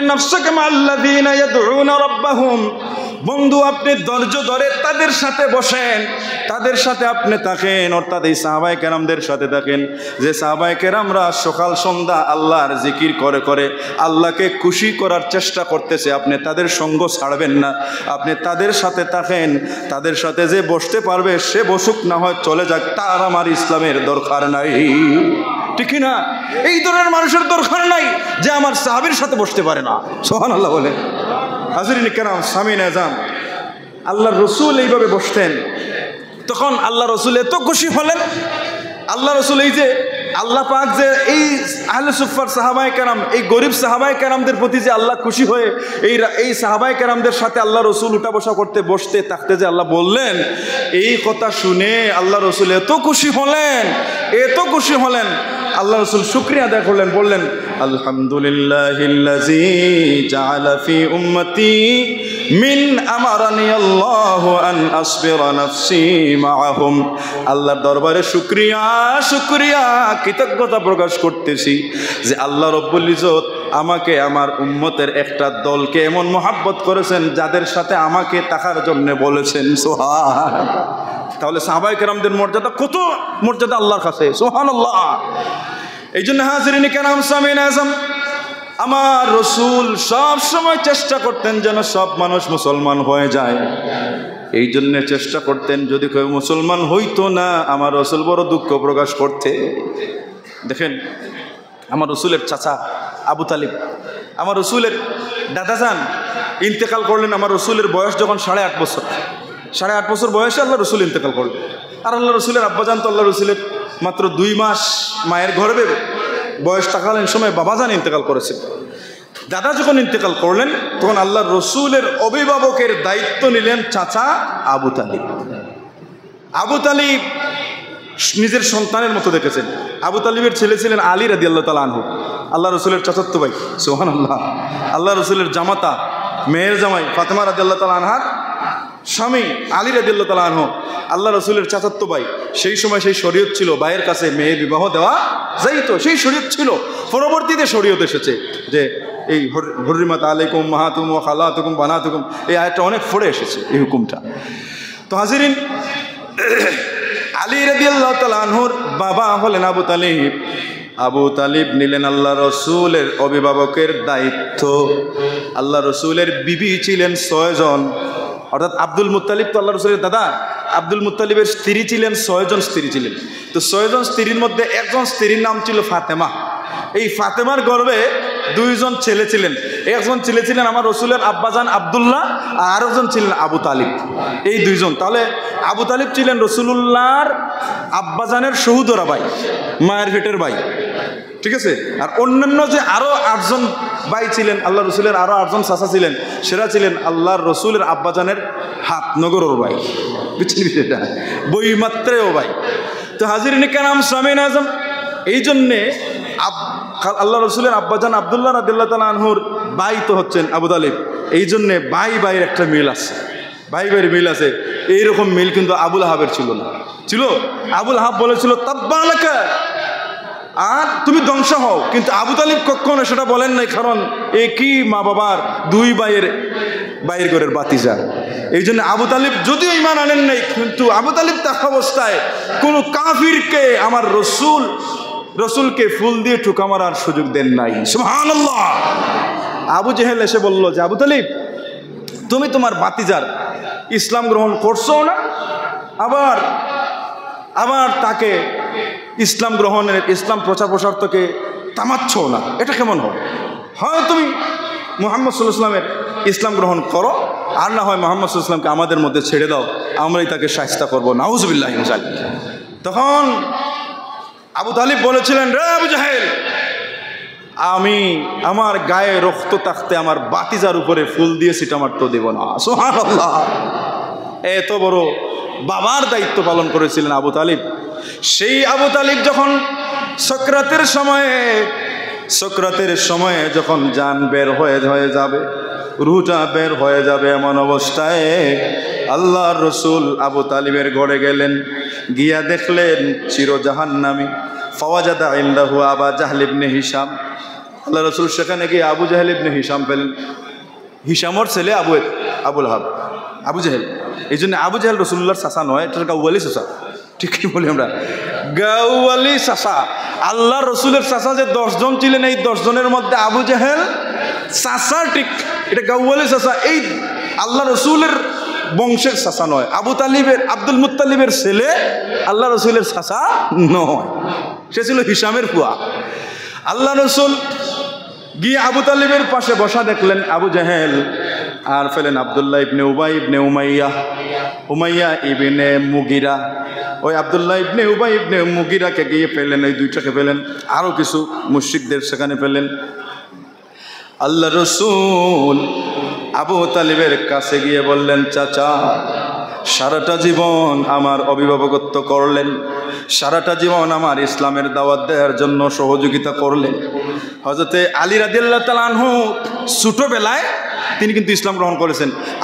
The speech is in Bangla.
নাফসাকা মাআল্লাযীনা ইয়াদউনা রাব্বাহুম, বন্ধু আপনি ধৈর্য ধরে তাদের সাথে বসেন, তাদের সাথে আপনি থাকেন, অর্থাৎ এই সাহাবায়ে কেরামদের সাথে থাকেন যে সাহাবায়ে কেরামরা সকাল সন্ধ্যা আল্লাহর জিকির করে করে আল্লাহকে খুশি করার চেষ্টা করতেছে। আপনি তাদের সঙ্গ ছাড়বেন না, আপনি তাদের সাথে থাকেন। তাদের সাথে যে বসতে পারবে সে বসুক, না হয় চলে যাক, তার আমার ইসলামের দরকার নাই। ঠিক না? এই ধরনের মানুষের দরকার নাই যে আমার সাহাবীর সাথে বসতে পারে না। সুবহানাল্লাহ বলে। হাজরিন কেরাম, সামিন আযাম, আল্লাহর রসুল এইভাবে বসতেন। তখন আল্লাহ রসুল এত খুশি হলেন। আল্লাহ রসুল এই যে আল্লাহ পাক যে এই আহলে সুফফার সাহাবায়ে কেরাম, এই গরিব সাহাবায়ে কেরামদের প্রতি যে আল্লাহ খুশি হয়ে এই সাহাবায়ে কেরামদের সাথে আল্লাহ রসুল উঠা বসা করতে বসতে থাকতে যে আল্লাহ বললেন, এই কথা শুনে আল্লাহ রসুল এত খুশি হলেন, এত খুশি হলেন। আল্লাহ রসুল শুকরিয়া আদায় করলেন, বললেন আলহামদুলিল্লাহিল্লাযী জাআলা ফি উম্মতি মিন আমারানি আল্লাহু আন আসবিরা নাফসি মাআহুম। আল্লাহর দরবারে শুকরিয়া শুকরিয়া কৃতজ্ঞতা প্রকাশ করতেছি যে আল্লাহ রব্বুল ইজ্জত আমাকে আমার উম্মতের একটা দলকে এমন মহাব্বত করেছেন যাদের সাথে আমাকে থাকার জন্য বলেছেন। সুবহানাল্লাহ। তাহলে সাহাবায়ে কেরামদের মর্যাদা কত, মর্যাদা আল্লাহর কাছে। সুবহানাল্লাহ। এই জন্য হাজরিন কেরাম, সামিন আযম, আমার রসুল সব সময় চেষ্টা করতেন যেন সব মানুষ মুসলমান হয়ে যায়। এই জন্য চেষ্টা করতেন যদি কেউ মুসলমান হইতো না, আমার রসুল বড় দুঃখ প্রকাশ করতে। দেখেন, আমার রসুলের চাচা আবু তালিব, আমার রসুলের দাদাজান ইন্তেকাল করলেন। আমার রসুলের বয়স যখন 8.5 বছর, 8.5 বছর বয়সে আল্লাহ রসুল ইন্তেকাল করলেন। আর আল্লাহ রসুলের আব্বাজান তো আল্লাহ রসুলের মাত্র 2 মাস মায়ের গর্ভে বয়স থাকালীন সময় বাবাজান ইন্তেকাল করেছেন। দাদা যখন ইন্তেকাল করলেন তখন আল্লাহ রসুলের অভিভাবকের দায়িত্ব নিলেন চাচা আবু তালিব। আবু তালিব নিজের সন্তানের মতো দেখেছেন। আবু তালিবের ছেলে ছিলেন আলী রাদিয়াল্লাহু তাআলা আনহু, আল্লাহ রসুলের চাচাতো ভাই। সুবহানাল্লাহ। আল্লাহ রসুলের জামাতা, মেয়ের জামাই ফাতেমা রাদিয়াল্লাহু তাআলা আনহার স্বামী আলী রাদিয়াল্লাহু তাআলা আনহু, আল্লাহ রসুলের চাচাতো ভাই। সেই সময় সেই শরীয়ত ছিল ভাইয়ের কাছে মেয়ে বিবাহ দেওয়া যাইতো, সেই শরীয়ত ছিল। পরবর্তীতে শরীয়ত এসেছে যে এই হুররিমাত আলাইকুম উম্মাহাতুকুম ওয়া খালাতুকুম বানাতুকুম, এই আয়াতটা অনেক পরে এসেছে এই হুকুমটা। তো হাজিরিন, আলী রাদিয়াল্লাহু তাআলা আনহুর বাবা হলেন আবু তালিব। আবু তালিব নিলেন আল্লাহ রসুলের অভিভাবকের দায়িত্ব। আল্লাহ রসুলের বিবি ছিলেন 6 জন, অর্থাৎ আব্দুল মুত্তালিব তো আল্লাহ রসুলের দাদা। আব্দুল মুত্তালিবের স্ত্রী ছিলেন 6 জন স্ত্রী ছিলেন। তো 6 জন স্ত্রীর মধ্যে একজন স্ত্রীর নাম ছিল ফাতেমা। এই ফাতেমার গর্ভে 2 জন ছেলে ছিলেন। একজন ছেলে ছিলেন আমার রসুলের আব্বাজান আব্দুল্লাহ, আর আরেকজন ছিলেন আবু তালিব। এই 2 জন। তাহলে আবু তালিব ছিলেন রসুলুল্লাহর আব্বাজানের সহোদরা ভাই, মায়ের পেটের ভাই। ঠিক আছে? আর অন্যান্য যে আরও 8 জন ভাই ছিলেন, আল্লাহ রসুলের আরও 8 জন চাচা ছিলেন, সেরা ছিলেন আল্লাহর রসুলের আব্বাজানের হাত নগরের ভাই। বুঝছেন বিষয়টা? বইমাত্রেও ভাই। তো হাজিরিন কেরাম, সামিন আযম, এই জন্যে আল্লাহ রসুলের আব্বাজান আব্দুল্লাহ রাদিয়াল্লাহু তাআলা আনহুর ভাই তো হচ্ছেন আবু তালিব। এই জন্যে ভাই ভাইয়ের একটা মিল আছে, ভাই ভাইয়ের মিল আছে। এইরকম মিল কিন্তু আবুল আহাবের ছিল না। ছিল? আবুল আহাব বলেছিল তাব্বা লাকা, আর তুমি ধ্বংস হও। কিন্তু আবু তালিব কখনো সেটা বলেন নাই, কারণ একই মা বাবার 2 ভাইয়ের ঘরের বাতিজা। এই জন্য আবু তালিব যদিও ঈমান আনেন নাই, কিন্তু আবু তালিব থাকা অবস্থায় কোনো কাফিরকে আমার রসুলকে ফুল দিয়ে ঠুকা মারার সুযোগ দেন নাই। সুবহানাল্লাহ। আবু জেহেল এসে বলল যে আবু তালিব, তুমি তোমার বাতিজার ইসলাম গ্রহণ করছো না, আবার তাকে ইসলাম গ্রহণের, ইসলাম প্রচার প্রসার থেকে থামাচ্ছ না, এটা কেমন হয়? হয় তুমি মুহাম্মদ সাল্লাল্লাহু আলাইহি ওয়াসাল্লামের ইসলাম গ্রহণ করো, আর না হয় মুহাম্মদ সাল্লাল্লাহু আলাইহি ওয়াসাল্লামকে আমাদের মধ্যে ছেড়ে দাও, আমরাই তাকে শায়েস্তা করবো। নাউজুবিল্লাহি মিন যালিক। তখন আবু তালিব বলেছিলেন, রে আবু জাহেল, আমি আমার গায়ে রক্ত থাকতে আমার বাতিজার উপরে ফুল দিয়ে সিটা মারতে দেব না। সুবহানাল্লাহ। এত বড় বাবার দায়িত্ব পালন করেছিলেন আবু তালিব। সেই আবু তালিব যখন সকরাতের সময়ে যখন জান বের হয়ে যাবে, রুহটা বের হয়ে যাবে, এমন অবস্থায় আল্লাহর রসুল আবু তালিবের ঘরে গেলেন। গিয়া দেখলেন চির জাহান্নামী। ফাওয়াজাদা ইনদাহু আবা জাহল ইবনে হিশাম। আল্লাহ রসুল সেখানে গিয়ে আবু জাহেল ইবনে হিশাম পেলেন। হিশামর ছেলে আবুল হাব, আবু জাহেল। এই জন্য আবু জাহেল রসুল্লাহর চাচা নয়, এটা গাউয়ালি চাচা। ঠিক কি বলি আমরা? গাউয়ালি চাচা। আল্লাহ রসুলের চাচা যে 10 জন ছিলেন, এই 10 জনের মধ্যে আবু জাহেল চাচা, ঠিক এটা গাউয়ালি চাচা। এই আল্লাহ রসুলের বংশের চাচা নয়। আব্দুল মুত্তালিবের ছেলে আল্লাহ রসুলের চাচা নয়, সে ছিল হিশামের ফুয়া। আল্লাহ রসুল গিয়ে আবু তালিবের পাশে বসা দেখলেন আবু জাহেল, আর ফেলেন আব্দুল্লাহ ইবনে উবাই ইবনে উমাইয়া ইবনে মুগিরা। ওই আব্দুল্লাহ ইবনে উবাই ইবনে মুগিরাকে গিয়ে পেলেন, ওই দুইটাকে পেলেন, আরও কিছু মুশরিকদের সেখানে পেলেন। আল্লাহ রসুল আবু তালিবের কাছে গিয়ে বললেন, চাচা সারাটা জীবন আমার অভিভাবকত্ব করলেন, সারাটা জীবন আমার ইসলামের দাওয়াত দেওয়ার জন্য সহযোগিতা করলেন। হযরতে আলী রাদিয়াল্লাহু তাআলা আনহু ছোটবেলায় তিনি কিন্তু ইসলাম গ্রহণ করেছেন।